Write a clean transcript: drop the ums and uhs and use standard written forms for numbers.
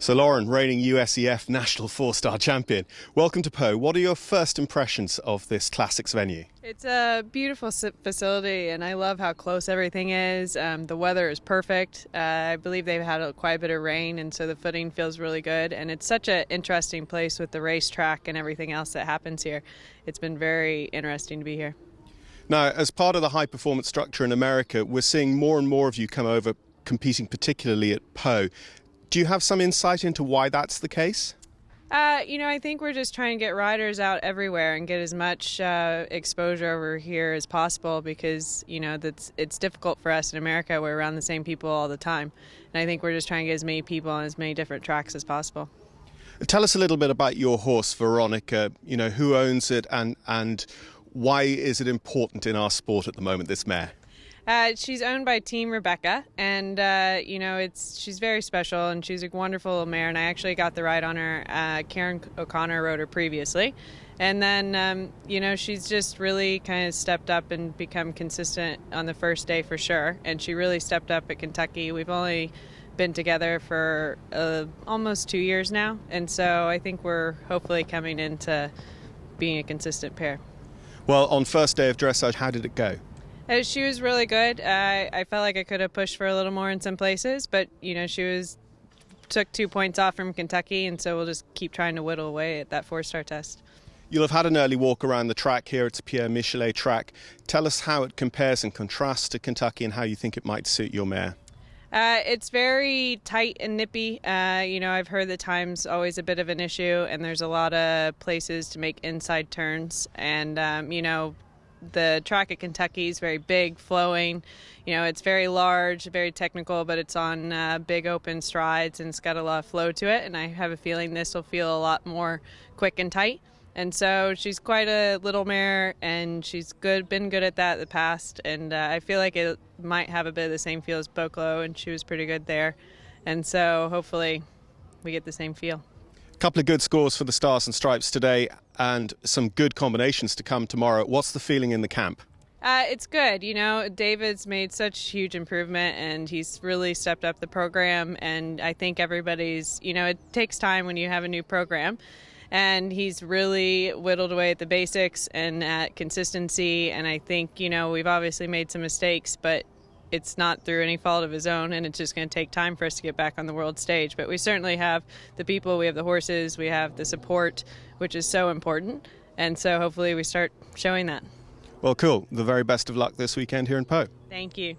So Lauren, reigning USEF National Four-Star Champion, welcome to Po. What are your first impressions of this Classics venue? It's a beautiful facility and I love how close everything is. The weather is perfect. I believe they've had quite a bit of rain and so the footing feels really good, and it's such an interesting place with the racetrack and everything else that happens here. It's been very interesting to be here. Now, as part of the high performance structure in America, we're seeing more and more of you come over competing particularly at Po. Do you have some insight into why that's the case? I think we're just trying to get riders out everywhere and get as much exposure over here as possible because, it's difficult for us in America. We're around the same people all the time. And I think we're just trying to get as many people on as many different tracks as possible. Tell us a little bit about your horse, Veronica. Who owns it and why is it important in our sport at the moment, this mare? She's owned by Team Rebecca, and she's very special, and she's a wonderful little mare. And I actually got the ride on her. Karen O'Connor rode her previously, and then she's just really kind of stepped up and become consistent on the first day for sure. And she really stepped up at Kentucky. We've only been together for almost 2 years now, and so I think we're hopefully coming into being a consistent pair. Well, on first day of dressage, how did it go? She was really good. I felt like I could have pushed for a little more in some places, but she took 2 points off from Kentucky, and so we'll just keep trying to whittle away at that 4-star test. You'll have had an early walk around the track here. It's a Pierre Michelet track. Tell us how it compares and contrasts to Kentucky and how you think it might suit your mare. It's very tight and nippy. I've heard the time's always a bit of an issue, and there's a lot of places to make inside turns, and the track at Kentucky is very big, flowing. It's very large, very technical, but it's on big open strides and it's got a lot of flow to it. And I have a feeling this will feel a lot more quick and tight. And so she's quite a little mare, and she's been good at that in the past. And I feel like it might have a bit of the same feel as Boclo, and she was pretty good there. And so hopefully we get the same feel. A couple of good scores for the Stars and Stripes today and some good combinations to come tomorrow. What's the feeling in the camp? It's good. David's made such huge improvement, and he's really stepped up the program. And I think everybody's, it takes time when you have a new program. And he's really whittled away at the basics and at consistency. And I think, we've obviously made some mistakes, but it's not through any fault of his own, and it's just going to take time for us to get back on the world stage. But we certainly have the people, we have the horses, we have the support, which is so important. And so hopefully we start showing that. Well, cool. The very best of luck this weekend here in Po. Thank you.